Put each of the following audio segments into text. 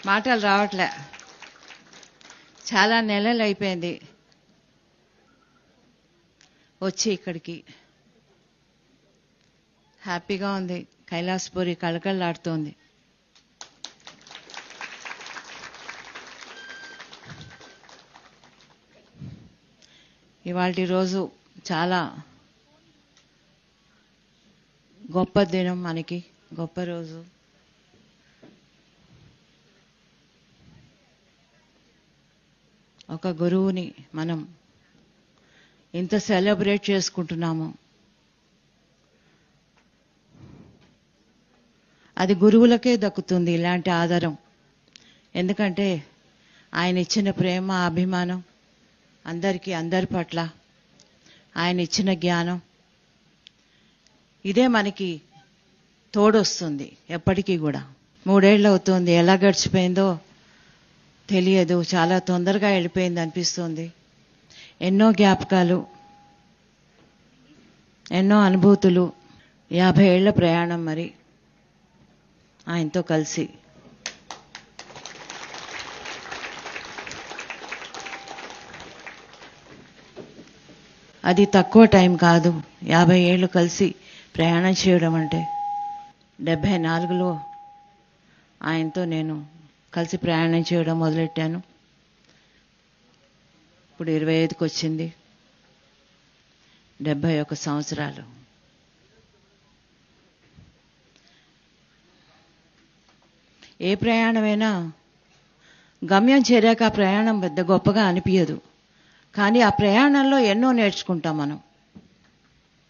మాటలు రావట్లే. చాలా నెలలు అయిపోయింది వచ్చి ఇక్కడికి. హ్యాపీగా ఉంది. కైలాసపురి కళకళలాడుతోంది. ఇవాల్టి రోజు చాలా గొప్ప దినం, మనకి గొప్ప రోజు. ఒక గురువుని మనం ఇంత సెలబ్రేట్ చేసుకుంటున్నాము. అది గురువులకే దక్కుతుంది ఇలాంటి ఆదరం. ఎందుకంటే ఆయన ఇచ్చిన ప్రేమ, అభిమానం అందరికీ, అందరి పట్ల ఆయన ఇచ్చిన జ్ఞానం ఇదే మనకి తోడొస్తుంది ఎప్పటికీ కూడా. 3 ఏళ్ళు అవుతుంది, ఎలా గడిచిపోయిందో తెలియదు. చాలా తొందరగా వెళ్ళిపోయింది అనిపిస్తుంది. ఎన్నో జ్ఞాపకాలు, ఎన్నో అనుభూతులు. 50 ఏళ్ల ప్రయాణం మరి ఆయనతో కలిసి. అది తక్కువ టైం కాదు. 50 ఏళ్ళు కలిసి ప్రయాణం చేయడం అంటే. 74లో ఆయనతో నేను కలిసి ప్రయాణం చేయడం మొదలెట్టాను. ఇప్పుడు 25కి వచ్చింది. 71 సంవత్సరాలు. ఏ ప్రయాణమైనా గమ్యం చేరాక ఆ ప్రయాణం పెద్ద గొప్పగా అనిపించదు. కానీ ఆ ప్రయాణంలో ఎన్నో నేర్చుకుంటాం మనం.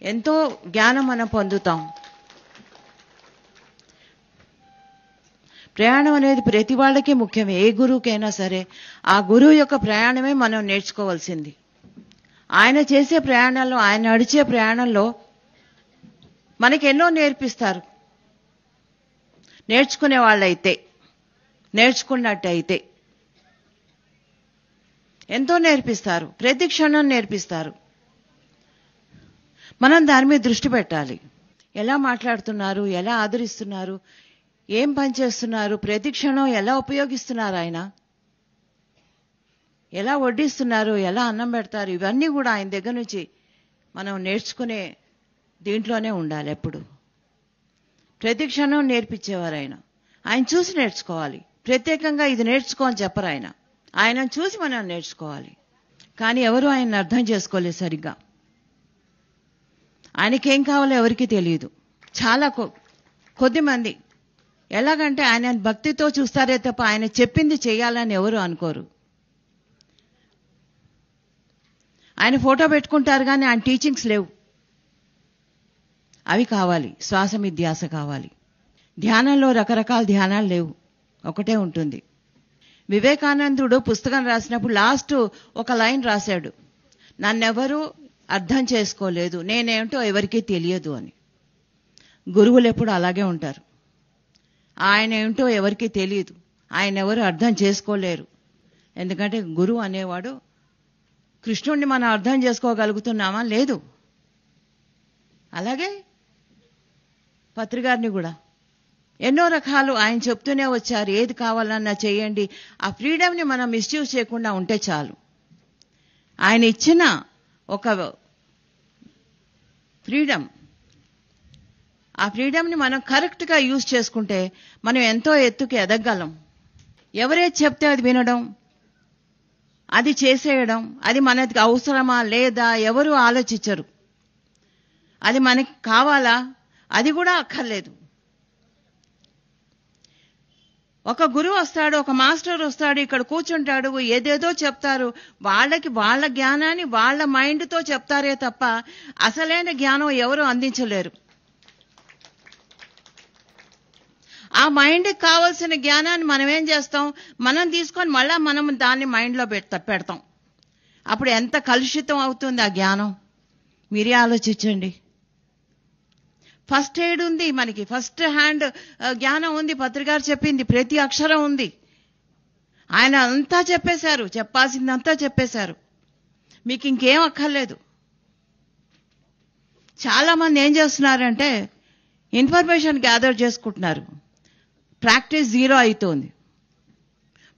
ఎంతో జ్ఞానం మనం పొందుతాం. ప్రయాణం అనేది ప్రతి వాళ్ళకి ముఖ్యమే. ఏ గురువుకైనా సరే ఆ గురువు యొక్క ప్రయాణమే మనం నేర్చుకోవాల్సింది. ఆయన చేసే ప్రయాణంలో, ఆయన నడిచే ప్రయాణంలో మనకి ఎన్నో నేర్పిస్తారు. నేర్చుకునే వాళ్ళైతే, నేర్చుకున్నట్టయితే ఎంతో నేర్పిస్తారు. ప్రతి క్షణం నేర్పిస్తారు. మనం దాని మీద దృష్టి పెట్టాలి. ఎలా మాట్లాడుతున్నారు, ఎలా ఆదరిస్తున్నారు, ఏం పని చేస్తున్నారు, ప్రతి క్షణం ఎలా ఉపయోగిస్తున్నారు, ఆయన ఎలా వడ్డిస్తున్నారు, ఎలా అన్నం పెడతారు, ఇవన్నీ కూడా ఆయన దగ్గర నుంచి మనం నేర్చుకునే దీంట్లోనే ఉండాలి. ఎప్పుడు ప్రతి క్షణం నేర్పించేవారు ఆయన. ఆయన చూసి నేర్చుకోవాలి. ప్రత్యేకంగా ఇది నేర్చుకో అని చెప్పరు ఆయన. ఆయనను చూసి మనం నేర్చుకోవాలి. కానీ ఎవరు ఆయన్ని అర్థం చేసుకోలేదు సరిగ్గా. ఆయనకేం కావాలో ఎవరికీ తెలియదు. చాలా కొద్ది మంది. ఎలాగంటే ఆయన భక్తితో చూస్తారే తప్ప ఆయన చెప్పింది చేయాలని ఎవరు అనుకోరు. ఆయన ఫోటో పెట్టుకుంటారు కానీ ఆయన టీచింగ్స్ లేవు. అవి కావాలి. శ్వాస మీద ధ్యాస కావాలి. ధ్యానంలో రకరకాల ధ్యానాలు లేవు, ఒకటే ఉంటుంది. వివేకానందుడు పుస్తకం రాసినప్పుడు లాస్ట్ ఒక లైన్ రాశాడు, నన్నెవరూ అర్థం చేసుకోలేదు, నేనేంటో ఎవరికీ తెలియదు అని. గురువులు ఎప్పుడు అలాగే ఉంటారు. ఆయన ఏంటో ఎవరికీ తెలియదు, ఆయన ఎవరు అర్థం చేసుకోలేరు. ఎందుకంటే గురువు అనేవాడు, కృష్ణుడిని మనం అర్థం చేసుకోగలుగుతున్నామా? లేదు. అలాగే పత్రిగారిని కూడా ఎన్నో రకాలు ఆయన చెప్తూనే వచ్చారు. ఏది కావాలన్నా చేయండి. ఆ ఫ్రీడమ్ని మనం మిస్యూజ్ చేయకుండా ఉంటే చాలు. ఆయన ఇచ్చిన ఒక ఫ్రీడమ్, ఆ ఫ్రీడమ్ని మనం కరెక్ట్గా యూజ్ చేసుకుంటే మనం ఎంతో ఎత్తుకి ఎదగలం. ఎవరేది చెప్తే అది వినడం, అది చేసేయడం, అది మనకి అవసరమా లేదా ఎవరు ఆలోచించరు. అది మనకి కావాలా, అది కూడా అక్కర్లేదు. ఒక గురువు వస్తాడు, ఒక మాస్టర్ వస్తాడు, ఇక్కడ కూర్చుంటాడు, ఏదేదో చెప్తారు. వాళ్ళకి వాళ్ళ జ్ఞానాన్ని వాళ్ళ మైండ్తో చెప్తారే తప్ప అసలైన జ్ఞానం ఎవరు అందించలేరు. ఆ మైండ్కి కావాల్సిన జ్ఞానాన్ని మనం ఏం చేస్తాం, మనం తీసుకొని మళ్ళా మనం దాన్ని మైండ్లో పెడతాం. అప్పుడు ఎంత కలుషితం అవుతుంది ఆ జ్ఞానం, మీరే ఆలోచించండి. ఫస్ట్ ఎయిడ్ ఉంది మనకి, ఫస్ట్ హ్యాండ్ జ్ఞానం ఉంది. పత్రికారు చెప్పింది ప్రతి అక్షరం ఉంది. ఆయన అంతా చెప్పేశారు, చెప్పాల్సిందంతా చెప్పేశారు. మీకు ఇంకేం అక్కర్లేదు. చాలా మంది ఏం చేస్తున్నారంటే ఇన్ఫర్మేషన్ గ్యాదర్ చేసుకుంటున్నారు, ప్రాక్టీస్ జీరో అవుతోంది.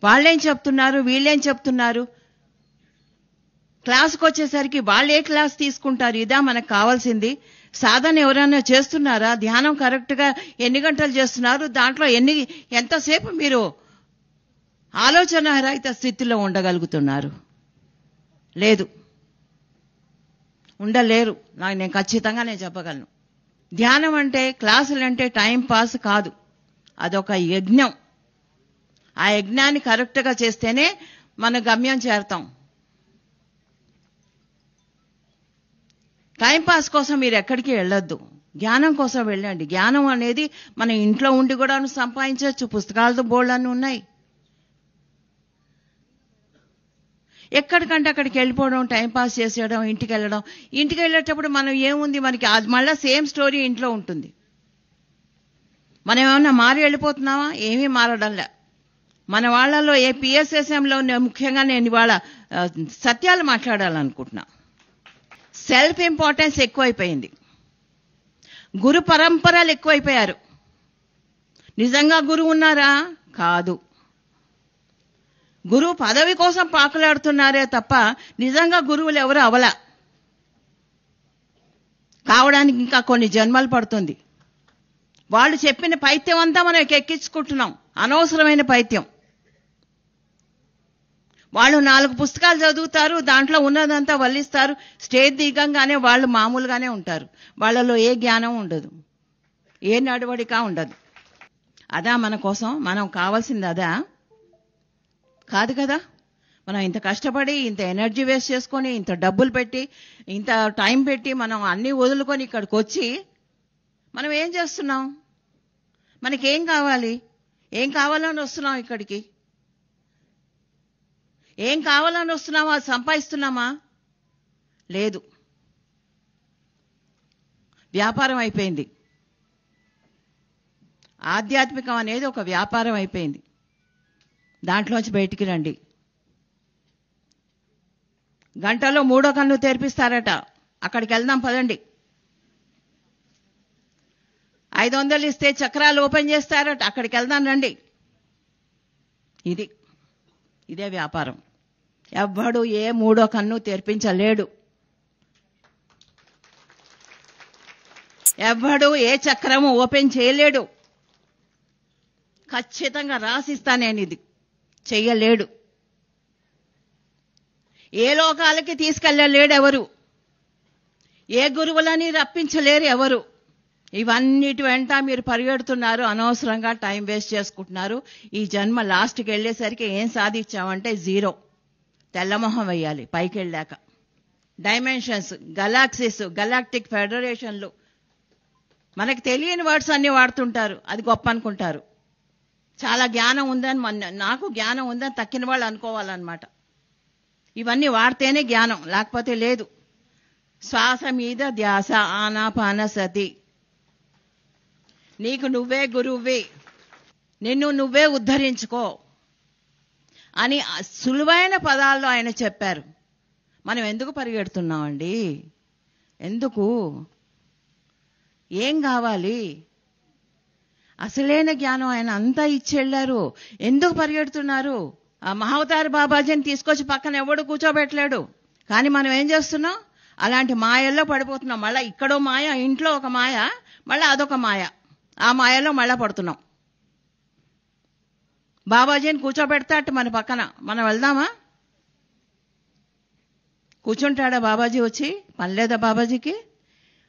వాళ్ళేం చెప్తున్నారు, వీళ్ళేం చెప్తున్నారు, క్లాస్కి వచ్చేసరికి వాళ్ళు ఏ క్లాస్ తీసుకుంటారు, ఇదా మనకు కావాల్సింది? సాధన ఎవరైనా చేస్తున్నారా? ధ్యానం కరెక్ట్గా ఎన్ని గంటలు చేస్తున్నారు? దాంట్లో ఎంతసేపు మీరు ఆలోచన రహిత స్థితిలో ఉండగలుగుతున్నారు? లేదు, ఉండలేరు. నేను ఖచ్చితంగా చెప్పగలను. ధ్యానం అంటే, క్లాసులు అంటే టైం పాస్ కాదు, అదొక యజ్ఞం. ఆ యజ్ఞాన్ని కరెక్ట్గా చేస్తేనే మన గమ్యం చేరతాం. టైంపాస్ కోసం మీరు ఎక్కడికి వెళ్ళొద్దు, జ్ఞానం కోసం వెళ్ళండి. జ్ఞానం అనేది మన ఇంట్లో ఉండి కూడా సంపాదించవచ్చు, పుస్తకాలతో బోర్డులన్నీ ఉన్నాయి. ఎక్కడికంటే అక్కడికి వెళ్ళిపోవడం, టైంపాస్ చేసేయడం, ఇంటికి వెళ్ళడం. ఇంటికి వెళ్ళేటప్పుడు మనం ఏముంది, మనకి అది మళ్ళీ సేమ్ స్టోరీ ఇంట్లో ఉంటుంది. మనం ఏమన్నా మారి వెళ్ళిపోతున్నావా? ఏమీ మారడంలే. మన వాళ్ళలో ఏ పిఎస్ఎస్ఎంలో ముఖ్యంగా నేను ఇవాళ సత్యాలు మాట్లాడాలనుకుంటున్నా. సెల్ఫ్ ఇంపార్టెన్స్ ఎక్కువైపోయింది, గురు పరంపరలు ఎక్కువైపోయారు. నిజంగా గురువు ఉన్నారా? కాదు. గురువు పదవి కోసం పాకులాడుతున్నారే తప్ప నిజంగా గురువులు ఎవరు అవలా. కావడానికి ఇంకా కొన్ని జన్మలు పడుతుంది. వాళ్ళు చెప్పిన పైత్యం అంతా మనం ఎక్కించుకుంటున్నాం, అనవసరమైన పైత్యం. వాళ్ళు 4 పుస్తకాలు చదువుతారు, దాంట్లో ఉన్నదంతా వల్లిస్తారు, స్టేజ్ దిగంగానే వాళ్ళు మామూలుగానే ఉంటారు. వాళ్ళలో ఏ జ్ఞానం ఉండదు, ఏ నడవడిక ఉండదు. అదా మన కోసం? మనం కావాల్సింది అదా? కాదు కదా. మనం ఇంత కష్టపడి, ఇంత ఎనర్జీ వేస్ట్ చేసుకొని, ఇంత డబ్బులు పెట్టి, ఇంత టైం పెట్టి మనం అన్నీ వదులుకొని ఇక్కడికి వచ్చి మనం ఏం చేస్తున్నాం? మనకేం కావాలి? ఏం కావాలని వస్తున్నాం ఇక్కడికి? ఏం కావాలని వస్తున్నామా? అది సంపాదిస్తున్నామా? లేదు, వ్యాపారం అయిపోయింది. ఆధ్యాత్మికం అనేది ఒక వ్యాపారం అయిపోయింది. దాంట్లోంచి బయటికి రండి. గంటలో 3వ కన్ను తెరిపిస్తారట, అక్కడికి వెళ్దాం పదండి. 500 ఇస్తే చక్రాలు ఓపెన్ చేస్తారట, అక్కడికి వెళ్దాం రండి. ఇదే వ్యాపారం. ఎవ్వడు ఏ 3వ కన్ను తెరిపించలేడు, ఎవ్వడు ఏ చక్రము ఓపెన్ చేయలేడు. ఖచ్చితంగా రాసిస్తా నేను, ఇది చెయ్యలేడు. ఏ లోకాలకి తీసుకెళ్ళలేడు ఎవరు, ఏ గురువులని రప్పించలేరు ఎవరు. ఇవన్నిటి వెంట మీరు పరిగెడుతున్నారు, అనవసరంగా టైం వేస్ట్ చేసుకుంటున్నారు. ఈ జన్మ లాస్ట్కి వెళ్ళేసరికి ఏం సాధించామంటే 0. తెల్లమొహం వేయాలి పైకి వెళ్ళాక. డైమెన్షన్స్, గెలాక్సీస్, గెలాక్టిక్ ఫెడరేషన్లు, మనకి తెలియని వర్డ్స్ అన్ని వాడుతుంటారు, అది గొప్ప అనుకుంటారు. చాలా జ్ఞానం ఉందని, నాకు జ్ఞానం ఉందని తక్కిన వాళ్ళు అనుకోవాలన్నమాట. ఇవన్నీ వాడితేనే జ్ఞానం, లేకపోతే లేదు. శ్వాస మీద ధ్యాస, ఆనాపానసతి. నీకు నువ్వే గురువ్వి, నిన్ను నువ్వే ఉద్ధరించుకో అని సులువైన పదాల్లో ఆయన చెప్పారు. మనం ఎందుకు పరిగెడుతున్నామండి? ఎందుకు? ఏం కావాలి? అసలైన జ్ఞానం ఆయన అంతా ఇచ్చి వెళ్ళారు. ఎందుకు పరిగెడుతున్నారు? ఆ మహావతార బాబాజీని తీసుకొచ్చి పక్కన ఎవడు కూర్చోబెట్టలేడు. కానీ మనం ఏం చేస్తున్నాం? అలాంటి మాయల్లో పడిపోతున్నాం. మళ్ళీ ఇక్కడో మాయ, ఇంట్లో ఒక మాయ, మళ్ళీ అదొక మాయ. ఆ మాయలో మళ్ళా పడుతున్నాం. బాబాజీని కూర్చోబెడతా అట్టు మన పక్కన, మనం వెళ్దామా? కూర్చుంటాడా బాబాజీ వచ్చి? పని లేదా బాబాజీకి?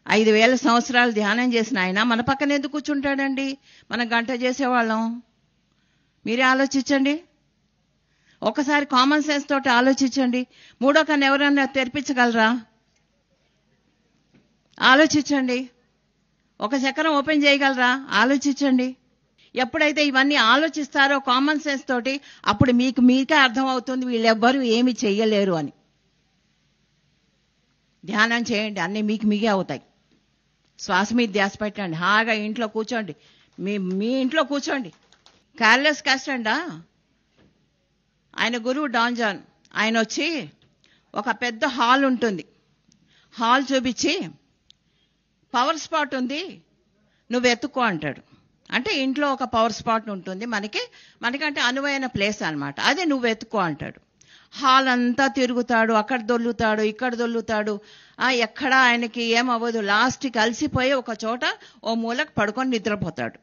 5000 సంవత్సరాలు ధ్యానం చేసిన ఆయన మన పక్కన ఎందుకు కూర్చుంటాడండి? మనం గంట చేసేవాళ్ళం. మీరే ఆలోచించండి ఒకసారి, కామన్ సెన్స్ తోటి ఆలోచించండి. 3వ కన్ను ఎవరన్నా తెరిపించగలరా? ఆలోచించండి. ఒక చక్రం ఓపెన్ చేయగలరా? ఆలోచించండి. ఎప్పుడైతే ఇవన్నీ ఆలోచిస్తారో కామన్ సెన్స్ తోటి, అప్పుడు మీకే అర్థమవుతుంది వీళ్ళెవ్వరూ ఏమి చెయ్యలేరు అని. ధ్యానం చేయండి, అన్నీ మీకే అవుతాయి. శ్వాస మీద ధ్యాస పెట్టండి, హాగా ఇంట్లో కూర్చోండి, మీ ఇంట్లో కూర్చోండి. కార్లెస్ కాస్టండా, ఆయన గురువు డాన్ జాన్, ఆయన వచ్చి ఒక పెద్ద హాల్ ఉంటుంది, హాల్ చూపించి పవర్ స్పాట్ ఉంది, నువ్వు ఎత్తుకో అంటాడు. అంటే ఇంట్లో ఒక పవర్ స్పాట్ ఉంటుంది మనకంటే అనువైన ప్లేస్ అన్నమాట. అది నువ్వు వెతుక్కో అంటాడు. హాల్ అంతా తిరుగుతాడు, అక్కడ దొల్లుతాడు, ఇక్కడ దొల్లుతాడు, ఎక్కడ ఆయనకి ఏమవ్వదు. లాస్ట్కి అలసిపోయి ఒక చోట ఓ మూలకు పడుకొని నిద్రపోతాడు.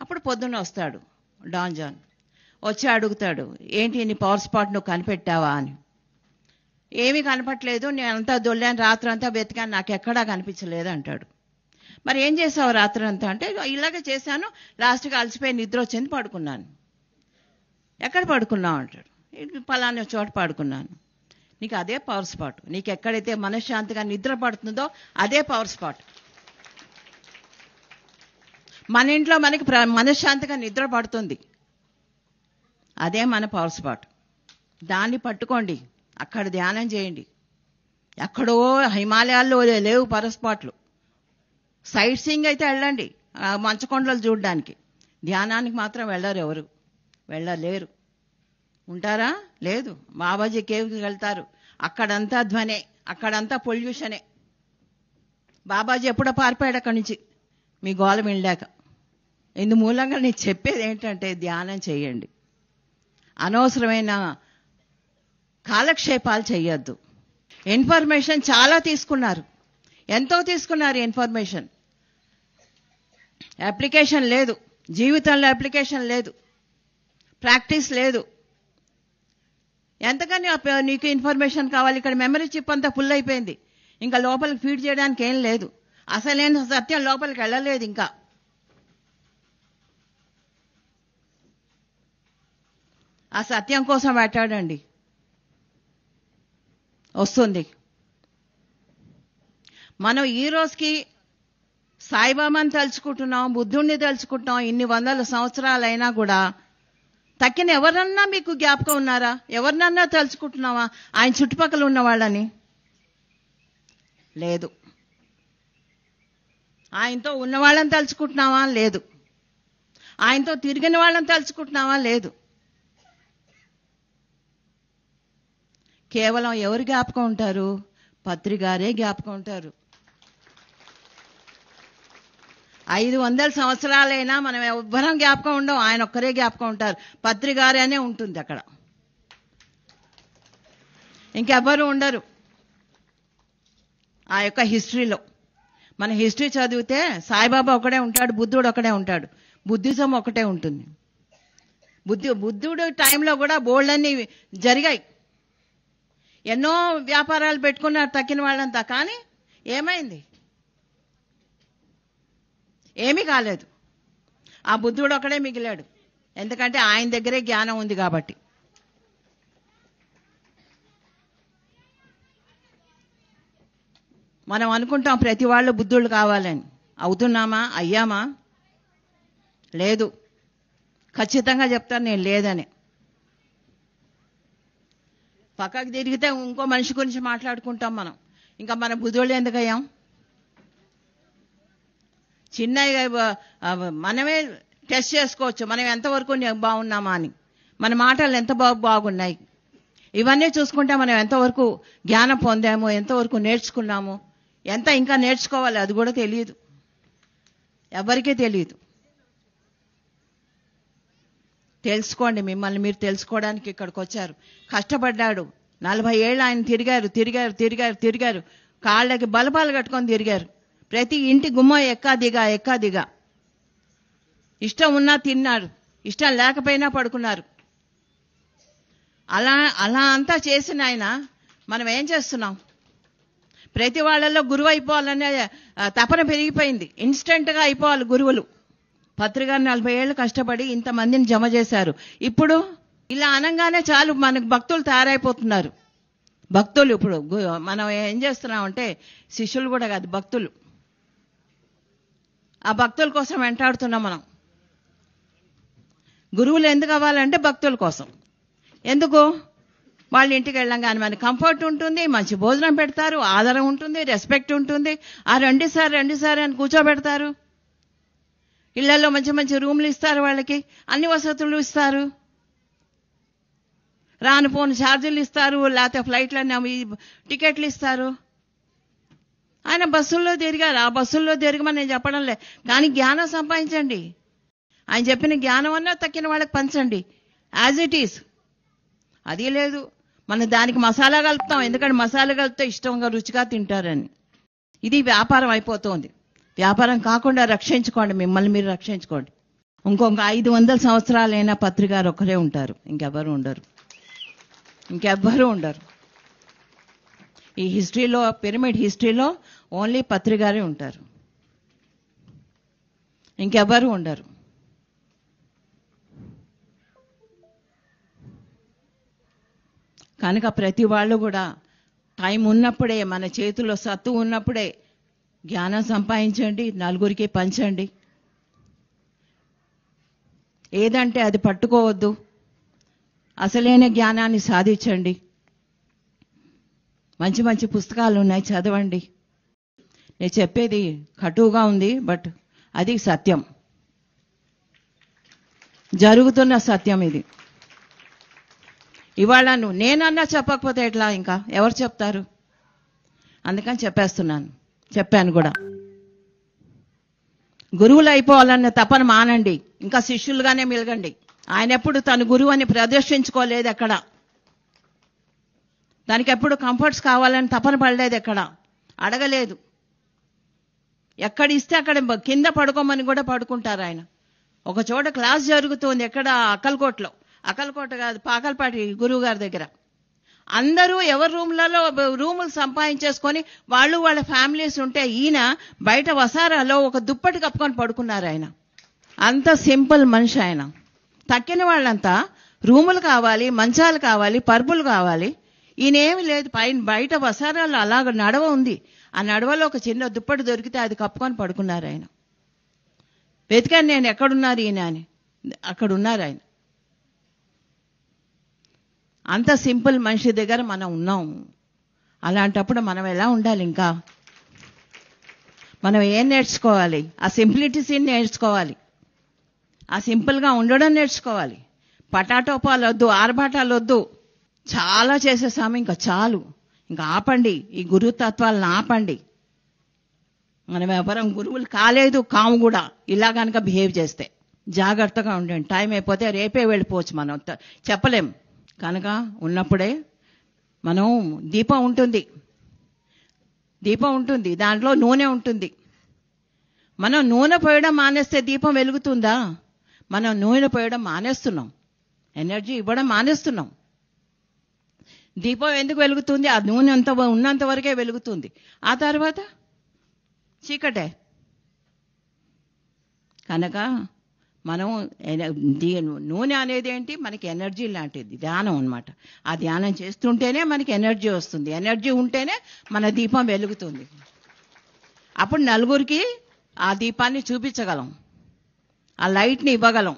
అప్పుడు పొద్దున్న వస్తాడు డాన్ జాన్, వచ్చి అడుగుతాడు, ఏంటి నీ పవర్ స్పాట్ నువ్వు కనిపెట్టావా అని. ఏమీ కనపట్లేదు, నేను అంతా దొల్లాను, రాత్రి అంతా వెతికాను, నాకు ఎక్కడా కనిపించలేదు అంటాడు. మరి ఏం చేసావు రాత్రి అంతా అంటే, ఇలాగే చేశాను, లాస్ట్గా అలసిపోయి నిద్ర వచ్చింది, పడుకున్నాను. ఎక్కడ పడుకున్నావు అంటాడు. పలానా చోట పడుకున్నాను. నీకు అదే పవర్ స్పాట్. నీకు ఎక్కడైతే మనశ్శాంతిగా నిద్ర పడుతుందో అదే పవర్ స్పాట్. మన ఇంట్లో మనకి మనశ్శాంతిగా నిద్ర పడుతుంది, అదే మన పవర్ స్పాట్. దాన్ని పట్టుకోండి, అక్కడ ధ్యానం చేయండి. ఎక్కడో హిమాలయాల్లో లేవు పవర్ స్పాట్లు. సైట్ సీయింగ్ అయితే వెళ్ళండి, మంచకొండలు చూడడానికి. ధ్యానానికి మాత్రం వెళ్ళరు, ఎవరు వెళ్ళలేరు. ఉంటారా? లేదు. బాబాజీ కేవ్కి వెళ్తారు, అక్కడంతా ధ్వనే, అక్కడంతా పొల్యూషనే. బాబాజీ ఎప్పుడో పారిపోయాడు అక్కడి నుంచి మీ గోల వెళ్ళాక. ఇందు మూలంగా నేను చెప్పేది ఏంటంటే, ధ్యానం చేయండి, అనవసరమైన కాలక్షేపాలు చేయొద్దు. ఇన్ఫర్మేషన్ చాలా తీసుకున్నారు, ఎంతో తీసుకున్నారు ఇన్ఫర్మేషన్. అప్లికేషన్ లేదు, జీవితంలో అప్లికేషన్ లేదు, ప్రాక్టీస్ లేదు. ఎంతకని నీకు ఇన్ఫర్మేషన్ కావాలి? ఇక్కడ మెమరీ చిప్ అంతా ఫుల్ అయిపోయింది, ఇంకా లోపలికి ఫీడ్ చేయడానికి ఏం లేదు. అసలైన సత్యం లోపలికి వెళ్ళలేదు ఇంకా. ఆ సత్యం కోసం వేటాడండి, వస్తుంది. మనం ఈ రోజుకి సాయిబాబాని తలుచుకుంటున్నాం, బుద్ధుణ్ణి తలుచుకుంటున్నాం. ఇన్ని వందల సంవత్సరాలైనా కూడా తక్కిన ఎవరన్నా మీకు జ్ఞాపకం ఉన్నారా? ఎవరినన్నా తలుచుకుంటున్నావా ఆయన చుట్టుపక్కల ఉన్న వాళ్ళని? లేదు. ఆయనతో ఉన్న వాళ్ళని తలుచుకుంటున్నావా? లేదు. ఆయనతో తిరిగిన వాళ్ళని తలుచుకుంటున్నావా? లేదు. కేవలం ఎవరు జ్ఞాపకం ఉంటారు? పత్రిగారే జ్ఞాపకం ఉంటారు. 500 సంవత్సరాలైనా మనం ఎవ్వరం జ్ఞాపకం ఉండవు, ఆయన ఒక్కరే జ్ఞాపకం ఉంటారు. పత్రిగారే అనే ఉంటుంది అక్కడ, ఇంకెవ్వరు ఉండరు ఆ యొక్క హిస్టరీలో. మన హిస్టరీ చదివితే సాయిబాబా ఒకడే ఉంటాడు, బుద్ధుడు ఒకడే ఉంటాడు, బుద్ధిజం ఒకటే ఉంటుంది. బుద్ధుడు టైంలో కూడా బోల్డన్ని జరిగాయి, ఎన్నో వ్యాపారాలు పెట్టుకున్నారు తక్కిన వాళ్ళంతా. కానీ ఏమైంది? ఏమీ కాలేదు. ఆ బుద్ధుడు ఒకడే మిగిలాడు, ఎందుకంటే ఆయన దగ్గరే జ్ఞానం ఉంది కాబట్టి. మనం అనుకుంటాం ప్రతి వాళ్ళు బుద్ధుళ్ళు కావాలని. అవుతున్నామా? అయ్యామా? లేదు. ఖచ్చితంగా చెప్తాను నేను లేదని. పక్కకు తిరిగితే ఇంకో మనిషి గురించి మాట్లాడుకుంటాం మనం. ఇంకా మన బుద్ధుళ్ళు ఎందుకయ్యాం? చిన్న మనమే టెస్ట్ చేసుకోవచ్చు, మనం ఎంతవరకు బాగున్నామా అని, మన మాటలు ఎంత బాగున్నాయి. ఇవన్నీ చూసుకుంటే మనం ఎంతవరకు జ్ఞానం పొందాము, ఎంతవరకు నేర్చుకున్నాము, ఎంత ఇంకా నేర్చుకోవాలి అది కూడా తెలియదు, ఎవరికీ తెలియదు. తెలుసుకోండి, మిమ్మల్ని మీరు తెలుసుకోవడానికి ఇక్కడికి వచ్చారు. కష్టపడ్డాడు, 40 ఏళ్ళు ఆయన తిరిగారు, కాళ్ళకి బలపాలు కట్టుకొని తిరిగారు. ప్రతి ఇంటి గుమ్మ ఎక్కా దిగా. ఇష్టం ఉన్నా తిన్నారు, ఇష్టం లేకపోయినా పడుకున్నారు. అలా అంతా చేసిన ఆయన మనం ఏం చేస్తున్నాం? ప్రతి వాళ్ళల్లో గురువు అయిపోవాలనే తపన పెరిగిపోయింది, ఇన్స్టెంట్గా అయిపోవాలి గురువులు. పత్రిగారు 40 ఏళ్ళు కష్టపడి ఇంతమందిని జమ చేశారు. ఇప్పుడు ఇలా అనగానే చాలు మనకు భక్తులు తయారైపోతున్నారు. భక్తులు ఇప్పుడు మనం ఏం చేస్తున్నామంటే, శిష్యులు కూడా కాదు, భక్తులు. ఆ భక్తుల కోసం వెంటాడుతున్నాం మనం. గురువులు ఎందుకు అవ్వాలంటే భక్తుల కోసం. ఎందుకు? వాళ్ళ ఇంటికి వెళ్ళాం కానీ మనకి కంఫర్ట్ ఉంటుంది, మంచి భోజనం పెడతారు, ఆదరం ఉంటుంది, రెస్పెక్ట్ ఉంటుంది. ఆ రండి సార్ అని కూర్చోబెడతారు. ఇళ్లలో మంచి మంచి రూమ్లు ఇస్తారు, వాళ్ళకి అన్ని వసతులు ఇస్తారు, రాను పోను ఛార్జీలు ఇస్తారు, లేకపోతే ఫ్లైట్లన్నీ టికెట్లు ఇస్తారు. ఆయన బస్సుల్లో తిరిగారు. ఆ బస్సుల్లో తిరగమని నేను చెప్పడం లే, కానీ జ్ఞానం సంపాదించండి. ఆయన చెప్పిన జ్ఞానం అన్నా తక్కిన వాళ్ళకి పంచండి, యాజ్ ఇట్ ఈస్. అది లేదు, మనం దానికి మసాలా కలుపుతాం, ఎందుకంటే మసాలా కలిపితే ఇష్టంగా రుచిగా తింటారని. ఇది వ్యాపారం అయిపోతుంది. వ్యాపారం కాకుండా రక్షించుకోండి, మిమ్మల్ని మీరు రక్షించుకోండి. ఇంకొక 500 సంవత్సరాలైనా పత్రికారు ఒక్కరే ఉంటారు, ఇంకెవ్వరు ఉండరు, ఇంకెవ్వరూ ఉండరు. ఈ హిస్టరీలో, పిరమిడ్ హిస్టరీలో ఓన్లీ పత్రికారే ఉంటారు, ఇంకెవ్వరూ ఉండరు. కనుక ప్రతి వాళ్ళు కూడా టైం ఉన్నప్పుడే, మన చేతిలో సత్తు ఉన్నప్పుడే జ్ఞానం సంపాదించండి, నలుగురికి పంచండి. ఏదంటే అది పట్టుకోవద్దు, అసలైన జ్ఞానాన్ని సాధించండి. మంచి మంచి పుస్తకాలు ఉన్నాయి, చదవండి. నేను చెప్పేది కటువుగా ఉంది, బట్ అది సత్యం, జరుగుతున్న సత్యం ఇది. ఇవాళ నేనన్నా చెప్పకపోతే ఎట్లా, ఇంకా ఎవరు చెప్తారు? అందుకని చెప్పాను కూడా. గురువులు అయిపోవాలన్న తపన మానండి, ఇంకా శిష్యులుగానే మెలగండి. ఆయన ఎప్పుడు తన గురువు అని ప్రదర్శించుకోలేదు ఎక్కడ, దానికి ఎప్పుడు కంఫర్ట్స్ కావాలని తపన పడలేదు, ఎక్కడ అడగలేదు. ఎక్కడ ఇస్తే అక్కడ కింద పడుకోమని కూడా పడుకుంటారు ఆయన. ఒక చోట క్లాస్ జరుగుతుంది, ఎక్కడ? అక్కలకోట కాదు, పాకలపాటి గురువు గారి దగ్గర. అందరూ ఎవరి రూములు సంపాదించేసుకొని వాళ్ళు వాళ్ళ ఫ్యామిలీస్ ఉంటే, ఈయన బయట వసారాలో ఒక దుప్పటి కప్పుకొని పడుకున్నారు ఆయన. అంత సింపుల్ మనిషి ఆయన. తక్కిన వాళ్ళంతా రూములు కావాలి, మంచాలు కావాలి, పరుపులు కావాలి. ఈయనేమి లేదు, బయట వసారాల్లో అలాగ నడవ ఉంది, ఆ నడవలో ఒక చిన్న దుప్పటి దొరికితే అది కప్పుకొని పడుకున్నారు ఆయన. వెతికాను నేను, ఎక్కడున్నారు ఈయన అని. అక్కడ ఉన్నారు ఆయన. అంత సింపుల్ మనిషి దగ్గర మనం ఉన్నాం. అలాంటప్పుడు మనం ఎలా ఉండాలి? ఇంకా మనం ఏం నేర్చుకోవాలి? ఆ సింప్లిటిసిని నేర్చుకోవాలి, ఆ సింపుల్గా ఉండడం నేర్చుకోవాలి. పటాటోపాలు వద్దు, ఆర్భాటాలు వద్దు. చాలా చేసేసాము, ఇంకా చాలు, ఇంకా ఆపండి. ఈ గురుతత్వాలను ఆపండి. మనం ఎవరం గురువులు కాలేదు, కాము కూడా. ఇలా కనుక బిహేవ్ చేస్తే జాగ్రత్తగా ఉండండి. టైం అయిపోతే రేపే వెళ్ళిపోవచ్చు, మనం చెప్పలేం. కనుక ఉన్నప్పుడే మనం దీపం ఉంటుంది, దాంట్లో నూనె ఉంటుంది. మనం నూనె పోయడం మానేస్తే దీపం వెలుగుతుందా? మనం నూనె పోయడం మానేస్తున్నాం, ఎనర్జీ ఇవ్వడం మానేస్తున్నాం. దీపం ఎందుకు వెలుగుతుంది? ఆ నూనె ఉన్నంత వరకే వెలుగుతుంది, ఆ తర్వాత చీకటే. కనుక మనం నూనె అనేది ఏంటి? మనకి ఎనర్జీ లాంటిది, ధ్యానం అన్నమాట. ఆ ధ్యానం చేస్తుంటేనే మనకి ఎనర్జీ వస్తుంది, ఎనర్జీ ఉంటేనే మన దీపం వెలుగుతుంది. అప్పుడు నలుగురికి ఆ దీపాన్ని చూపించగలం, ఆ లైట్ని ఇవ్వగలం.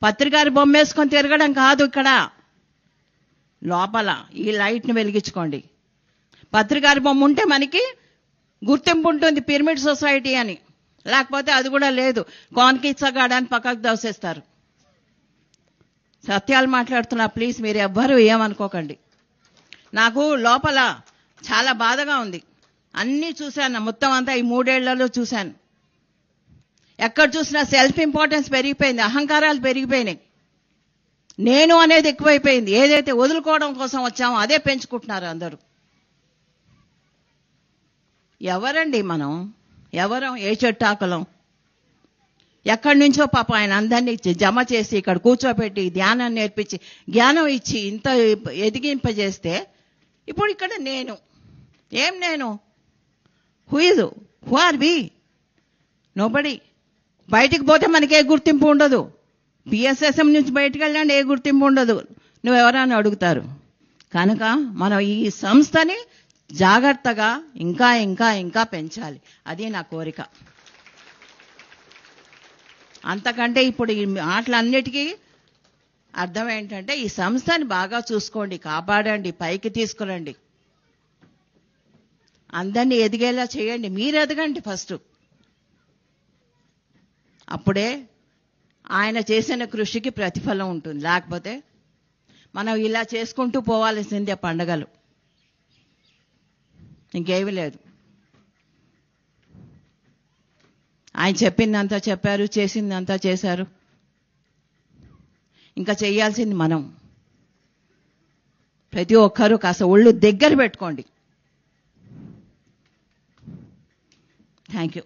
పత్రికారి బొమ్మ వేసుకొని తిరగడం కాదు ఇక్కడ, లోపల ఈ లైట్ని వెలిగించుకోండి. పత్రికారి బొమ్మ ఉంటే మనకి గుర్తింపు ఉంటుంది, పిరమిడ్ సొసైటీ అని. లేకపోతే అది కూడా లేదు, కాన్కిచ్చగాడని పక్కకు దోసేస్తారు. సత్యాలు మాట్లాడుతున్నా, ప్లీజ్ మీరు ఎవ్వరూ ఏమనుకోకండి. నాకు లోపల చాలా బాధగా ఉంది. అన్నీ చూశాను, మొత్తం అంతా ఈ 3 ఏళ్లలో చూశాను. ఎక్కడ చూసినా సెల్ఫ్ ఇంపార్టెన్స్ పెరిగిపోయింది, అహంకారాలు పెరిగిపోయినాయి, నేను అనేది ఎక్కువైపోయింది. ఏదైతే వదులుకోవడం కోసం వచ్చామో అదే పెంచుకుంటున్నారు అందరూ. ఎవరండి మనం? ఎవరం? ఏ చెట్టాకులం? ఎక్కడి నుంచో పాప ఆయన అందరినీ జమ చేసి ఇక్కడ కూర్చోబెట్టి ధ్యానం నేర్పించి జ్ఞానం ఇచ్చి ఇంత ఎదిగింపజేస్తే ఇప్పుడు ఇక్కడ నేను హూ ఆర్ వి? నోబడి. బయటికి పోతే మనకి ఏ గుర్తింపు ఉండదు. పిఎస్ఎస్ఎం నుంచి బయటకు వెళ్ళండి, ఏ గుర్తింపు ఉండదు, నువ్వెవరని అడుగుతారు. కనుక మనం ఈ సంస్థని జాగ్రత్తగా ఇంకా ఇంకా ఇంకా పెంచాలి, అది నా కోరిక. అంతకంటే ఇప్పుడు ఈ మాటలన్నిటికీ అర్థం ఏంటంటే, ఈ సంస్థని బాగా చూసుకోండి, కాపాడండి, పైకి తీసుకురండి, అందరినీ ఎదిగేలా చేయండి. మీరు ఎదగండి ఫస్ట్, అప్పుడే ఆయన చేసిన కృషికి ప్రతిఫలం ఉంటుంది. లేకపోతే మనం ఇలా చేసుకుంటూ పోవాల్సిందే పండగలు. ఇంకేమీ లేదు. ఆయన చెప్పిందంతా చెప్పారు, చేసిందంతా చేశారు. ఇంకా చేయాల్సింది మనం. ప్రతి ఒక్కరూ కాస్త ఒళ్ళు దగ్గర పెట్టుకోండి. Thank you.